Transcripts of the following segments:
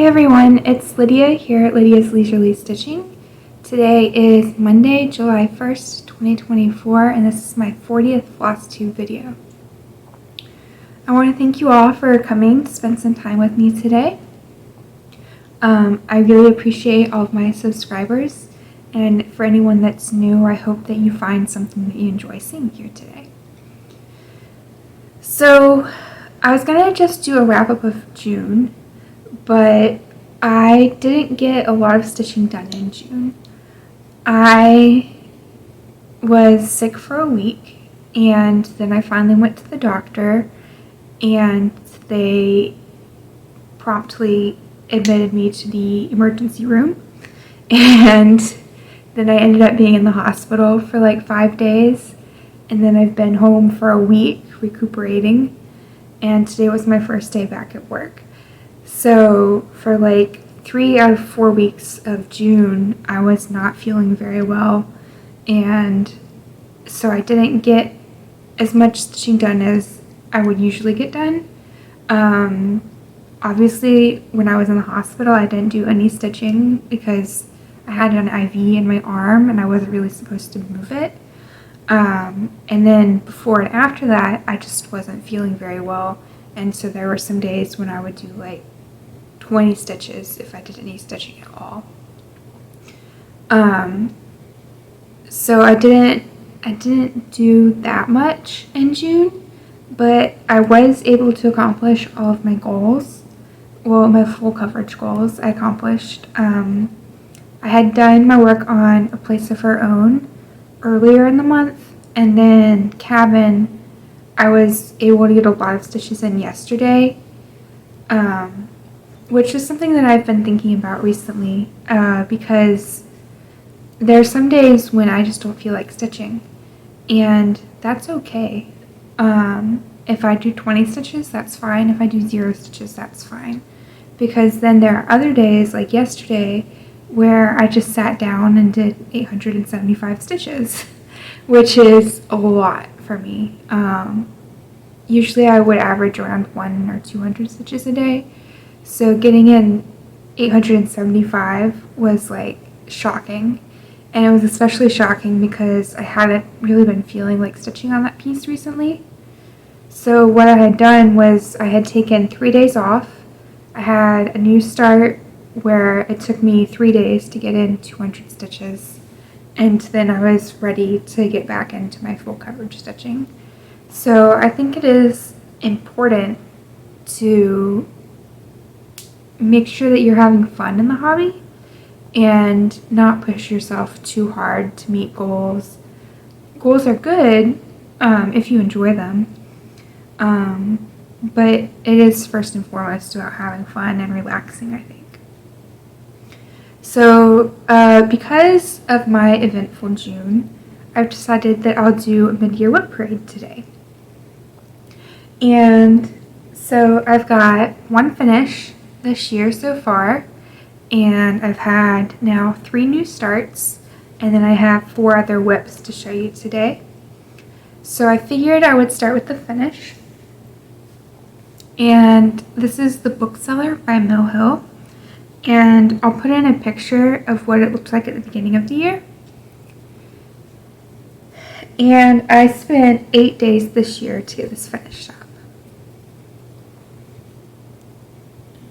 Hey everyone, it's Lydia here at Lydia's Leisurely Stitching. Today is Monday, July 1st, 2024, and this is my 40th Flosstube video. I want to thank you all for coming to spend some time with me today. I really appreciate all of my subscribers, and for anyone that's new, I hope that you find something that you enjoy seeing here today. So, I was going to just do a wrap-up of June, but I didn't get a lot of stitching done in June. I was sick for a week, and then I finally went to the doctor, and they promptly admitted me to the emergency room, and then I ended up being in the hospital for like 5 days, and then I've been home for a week recuperating, and today was my first day back at work. So for like 3 out of 4 weeks of June, I was not feeling very well, and so I didn't get as much stitching done as I would usually get done. Obviously, when I was in the hospital, I didn't do any stitching because I had an IV in my arm and I wasn't really supposed to move it. And then before and after that, I just wasn't feeling very well, and so there were some days when I would do like 20 stitches if I did any stitching at all. So I didn't do that much in June, but I was able to accomplish all of my goals. Well, my full coverage goals I accomplished. I had done my work on A Place of Her Own earlier in the month, and then Cabin, I was able to get a lot of stitches in yesterday, which is something that I've been thinking about recently, because there are some days when I just don't feel like stitching, and that's okay. If I do 20 stitches, that's fine. If I do 0 stitches, that's fine. Because then there are other days, like yesterday, where I just sat down and did 875 stitches, which is a lot for me. Usually I would average around 100 or 200 stitches a day. So getting in 875 was like shocking. And it was especially shocking because I hadn't really been feeling like stitching on that piece recently. So what I had done was I had taken 3 days off. I had a new start where it took me 3 days to get in 200 stitches. And then I was ready to get back into my full coverage stitching. So I think it is important to make sure that you're having fun in the hobby and not push yourself too hard to meet goals. Goals are good if you enjoy them, but it is first and foremost about having fun and relaxing, I think. So because of my eventful June, I've decided that I'll do a mid-year WIP parade today. And so I've got one finish this year so far, and I've had now 3 new starts, and then I have 4 other WIPs to show you today. So I figured I would start with the finish. And this is the Bookseller by Mill Hill. And I'll put in a picture of what it looked like at the beginning of the year. And I spent 8 days this year to get this finished up.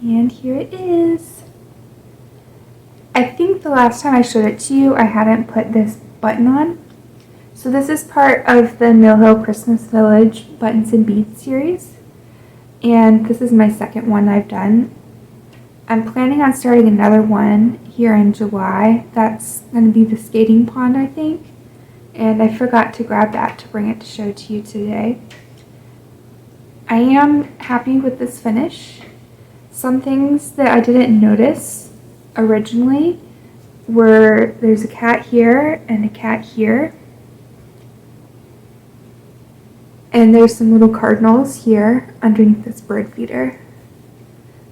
And here it is. I think the last time I showed it to you, I hadn't put this button on. So this is part of the Mill Hill Christmas Village Buttons and Beads series. And this is my second one I've done. I'm planning on starting another one here in July. That's going to be the skating pond, I think. And I forgot to grab that to bring it to show to you today. I am happy with this finish. Some things that I didn't notice originally were there's a cat here and a cat here. And there's some little cardinals here underneath this bird feeder.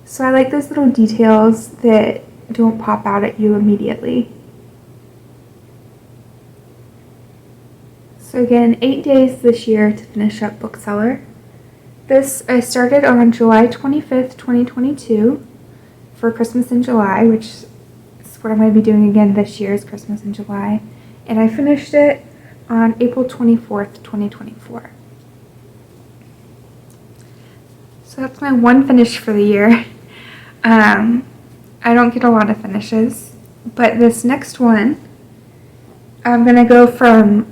So I like those little details that don't pop out at you immediately. So again, 8 days this year to finish up Bookseller. This I started on July 25th, 2022, for Christmas in July, which is what I'm going to be doing again this year, is Christmas in July. And I finished it on April 24th, 2024. So that's my one finish for the year. I don't get a lot of finishes, but this next one, I'm going to go from,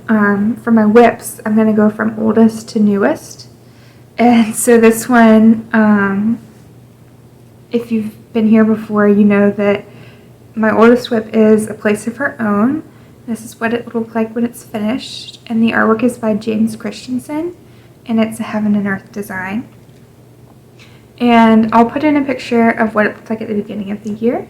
for my WIPs, I'm going to go from oldest to newest. And so this one, if you've been here before, you know that my oldest WIP is A Place of Her Own. This is what it will look like when it's finished. And the artwork is by James Christensen, and it's a heaven and earth design. And I'll put in a picture of what it looks like at the beginning of the year.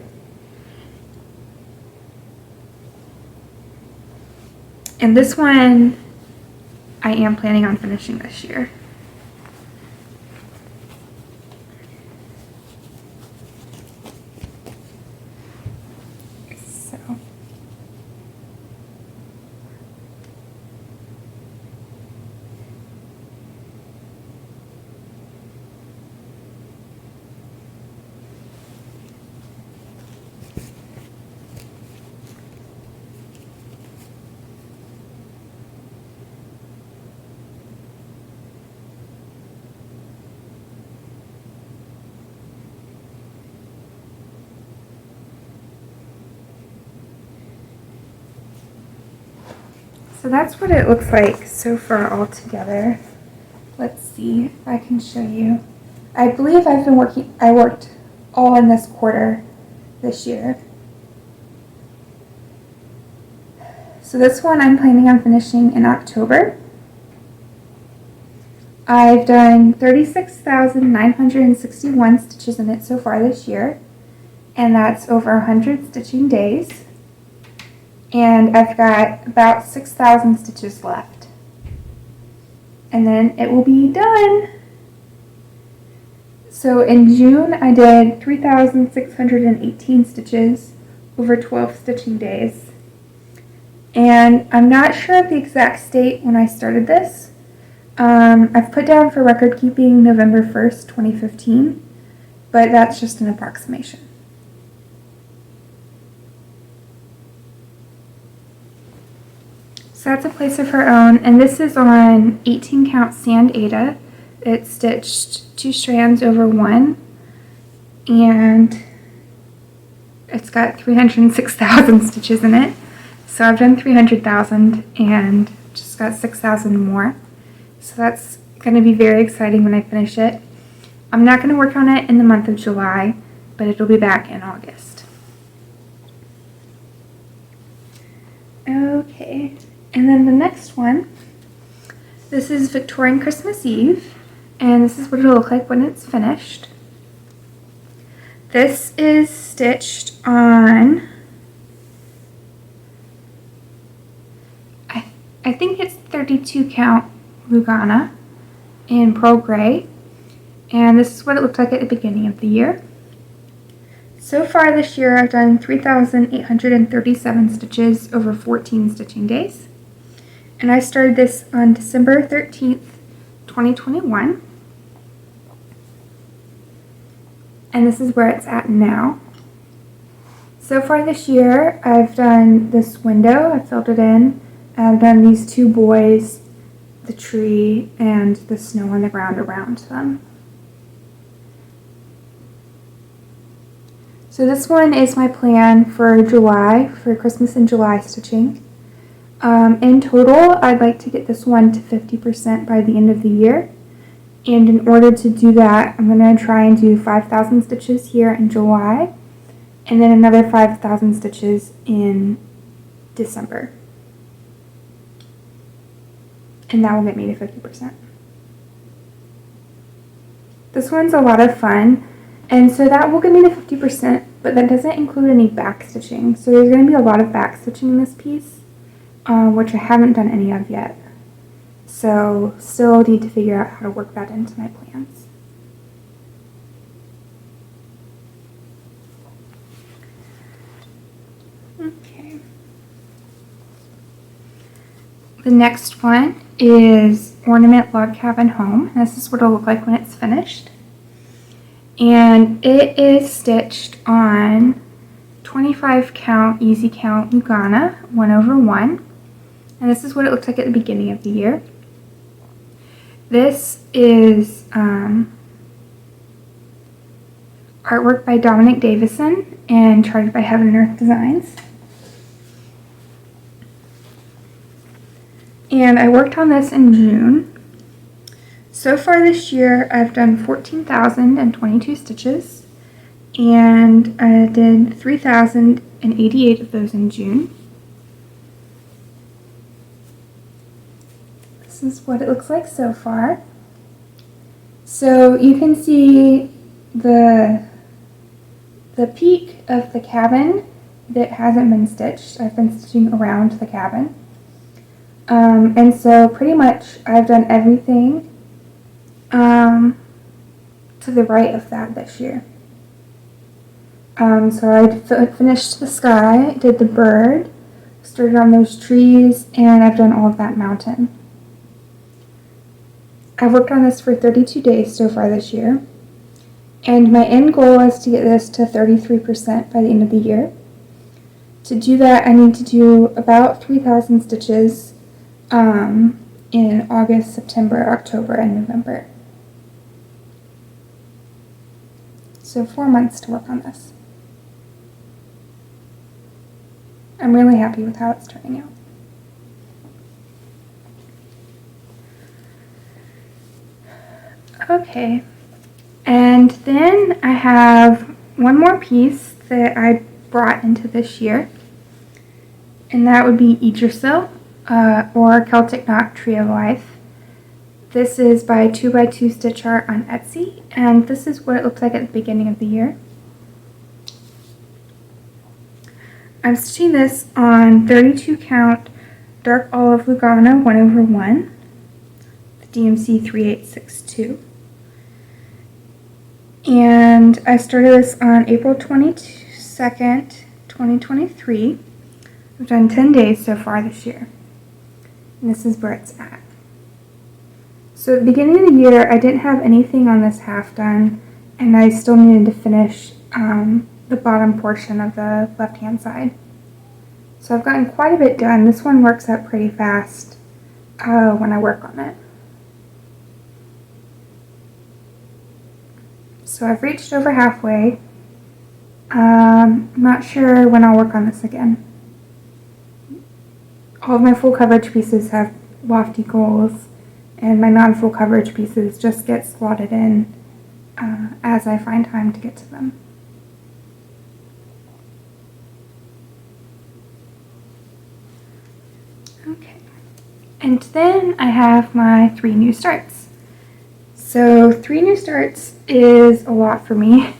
And this one, I am planning on finishing this year. So that's what it looks like so far all together. Let's see if I can show you. I believe I worked all in this quarter this year. So this one I'm planning on finishing in October. I've done 36,961 stitches in it so far this year, and that's over 100 stitching days. And I've got about 6,000 stitches left. And then it will be done. So in June, I did 3,618 stitches over 12 stitching days. And I'm not sure of the exact date when I started this. I've put down for record keeping November 1st, 2015, but that's just an approximation. So that's A Place of Her Own, and this is on 18 count sand aida. It's stitched 2 strands over 1, and it's got 306,000 stitches in it. So I've done 300,000 and just got 6,000 more. So that's going to be very exciting when I finish it. I'm not going to work on it in the month of July, but it'll be back in August. Okay. And then the next one, this is Victorian Christmas Eve, and this is what it'll look like when it's finished. This is stitched on, I think it's 32 count Lugana in pearl gray, and this is what it looked like at the beginning of the year. So far this year, I've done 3,837 stitches over 14 stitching days. And I started this on December 13th, 2021. And this is where it's at now. So far this year, I've done this window, I filled it in. I've done these 2 boys, the tree, and the snow on the ground around them. So this one is my plan for July, for Christmas in July stitching. In total, I'd like to get this one to 50% by the end of the year. And in order to do that, I'm going to try and do 5,000 stitches here in July, and then another 5,000 stitches in December. And that will get me to 50%. This one's a lot of fun, and so that will get me to 50%, but that doesn't include any back stitching. So there's going to be a lot of back stitching in this piece, which I haven't done any of yet. So still need to figure out how to work that into my plans. Okay. The next one is Ornament Log Cabin Home. This is what it'll look like when it's finished. and it is stitched on 25 count easy count Lugana 1/1, and this is what it looks like at the beginning of the year. This is artwork by Dominic Davison and charted by Heaven and Earth Designs. And I worked on this in June. So far this year, I've done 14,022 stitches, and I did 3,088 of those in June. This is what it looks like so far. So you can see the peak of the cabin that hasn't been stitched. I've been stitching around the cabin. And so pretty much I've done everything to the right of that this year. So I finished the sky, did the bird, started on those trees, and I've done all of that mountain. I've worked on this for 32 days so far this year, and my end goal is to get this to 33% by the end of the year. To do that, I need to do about 3,000 stitches in August, September, October, and November. So 4 months to work on this. I'm really happy with how it's turning out. Okay, and then I have one more piece that I brought into this year, and that would be Yggdrasil, or Celtic Knot Tree of Life. This is by 2x2 Stitch Art on Etsy, and this is what it looks like at the beginning of the year. I'm stitching this on 32 count dark olive Lugana 1/1, the DMC 3862. And I started this on April 22nd, 2023. I've done 10 days so far this year. And this is where it's at. So at the beginning of the year, I didn't have anything on this half done, and I still needed to finish the bottom portion of the left-hand side. So I've gotten quite a bit done. This one works up pretty fast when I work on it. So I've reached over halfway. I'm not sure when I'll work on this again. All of my full coverage pieces have lofty goals, and my non-full coverage pieces just get slotted in as I find time to get to them. Okay, and then I have my 3 new starts. So 3 new starts is a lot for me.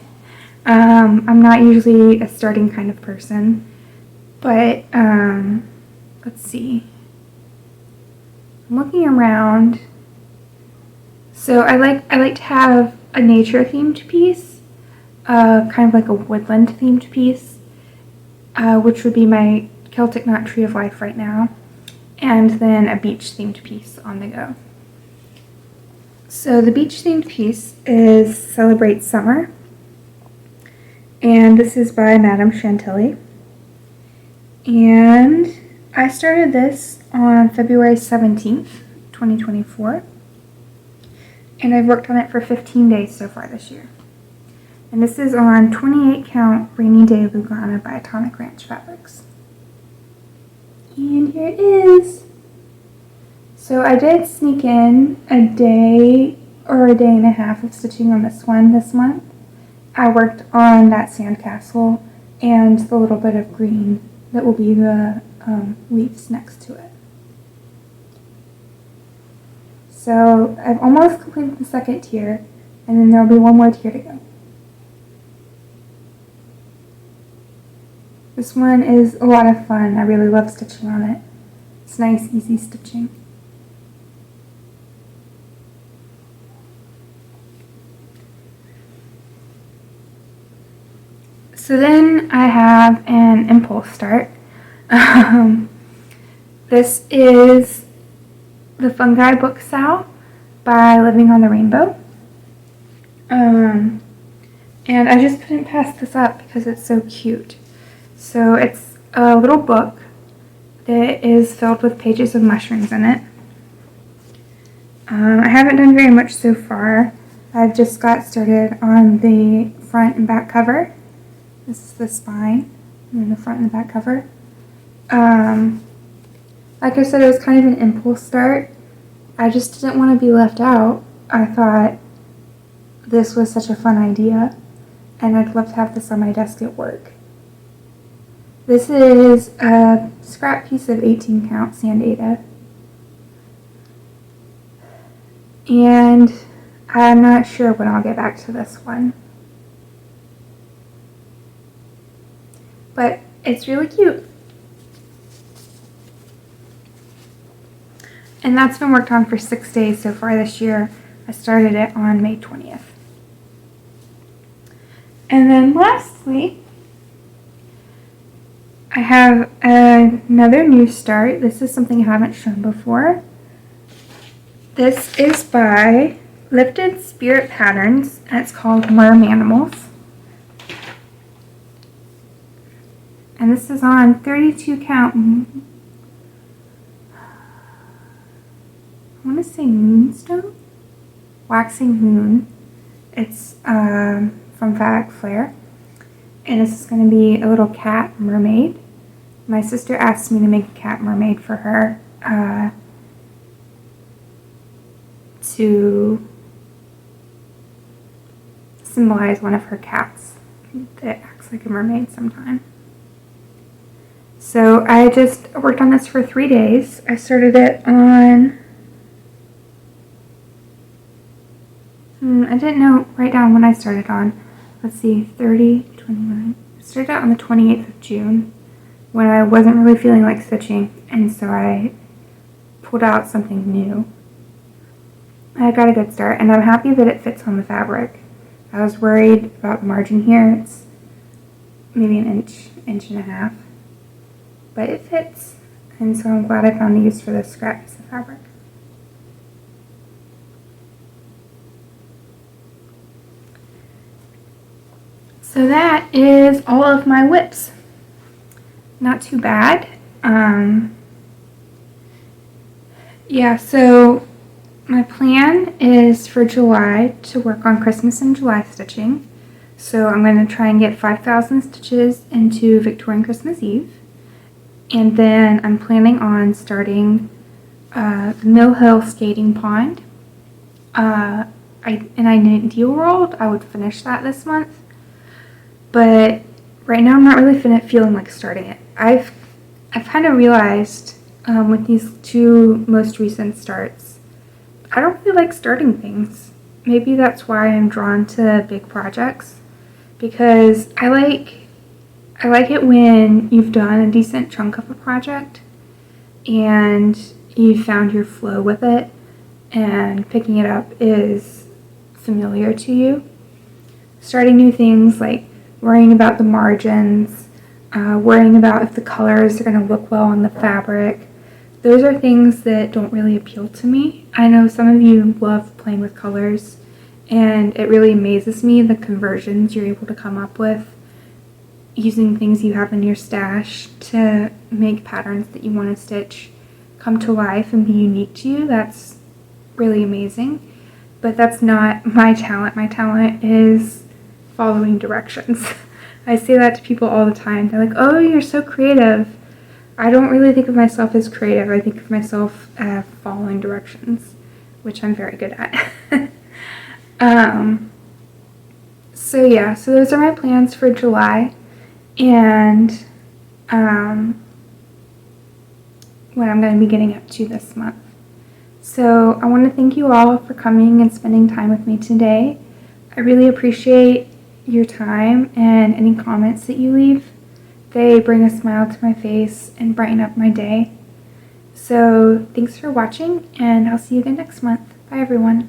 I'm not usually a starting kind of person, but let's see. I'm looking around. So I like to have a nature themed piece, kind of like a woodland themed piece, which would be my Celtic Knot Tree of Life right now, and then a beach themed piece on the go. So the beach themed piece is Celebrate Summer, and this is by Madame Chantilly. And I started this on February 17th, 2024, and I've worked on it for 15 days so far this year. And this is on 28 count Rainy Day Lugana by Atomic Ranch Fabrics. And here it is. So I did sneak in a day or a day and a half of stitching on this one this month. I worked on that sandcastle and the little bit of green that will be the leaves next to it. So I've almost completed the second tier, and then there will be one more tier to go. This one is a lot of fun. I really love stitching on it. It's nice, easy stitching. So then I have an impulse start. This is the Fungi Book SAL by Living on the Rainbow. And I just couldn't pass this up because it's so cute. So it's a little book that is filled with pages of mushrooms in it. I haven't done very much so far. I've just got started on the front and back cover. This is the spine, and then the front and the back cover. Like I said, it was kind of an impulse start. I just didn't want to be left out. I thought this was such a fun idea, and I'd love to have this on my desk at work. This is a scrap piece of 18 count sand aida. And I'm not sure when I'll get back to this one. But it's really cute. And that's been worked on for 6 days so far this year. I started it on May 20th. And then lastly, I have another new start. This is something I haven't shown before. This is by Lifted Spirit Patterns, and it's called Merm-animals. And this is on 32 count, I want to say moonstone? Waxing moon. It's from Fabric Flare. And this is going to be a little cat mermaid. My sister asked me to make a cat mermaid for her to symbolize one of her cats that acts like a mermaid sometimes. So I just worked on this for 3 days. I started it on, I didn't write down when I started on. Let's see, 30, 29. I started out on the 28th of June when I wasn't really feeling like stitching, and so I pulled out something new. I got a good start, and I'm happy that it fits on the fabric. I was worried about the margin here. It's maybe an inch and a half. But it fits, and so I'm glad I found a use for this scrap piece of fabric. So that is all of my WIPs. Not too bad. Yeah, so my plan is for July to work on Christmas and July stitching. So I'm going to try and get 5,000 stitches into Victorian Christmas Eve. And then I'm planning on starting the Mill Hill skating pond. In an ideal world, I would finish that this month. But right now I'm not really feeling like starting it. I've kind of realized with these two most recent starts, I don't really like starting things. Maybe that's why I'm drawn to big projects, because I like it when you've done a decent chunk of a project and you've found your flow with it and picking it up is familiar to you. Starting new things, like worrying about the margins, worrying about if the colors are going to look well on the fabric, those are things that don't really appeal to me. I know some of you love playing with colors, and it really amazes me the conversions you're able to come up with using things you have in your stash to make patterns that you want to stitch come to life and be unique to you. That's really amazing. But that's not my talent. My talent is following directions. I say that to people all the time. They're like, oh, you're so creative. I don't really think of myself as creative. I think of myself as following directions, which I'm very good at. So yeah, so those are my plans for July and what I'm going to be getting up to this month. So I want to thank you all for coming and spending time with me today. I really appreciate your time and any comments that you leave. They bring a smile to my face and brighten up my day. So thanks for watching, and I'll see you again next month. Bye everyone.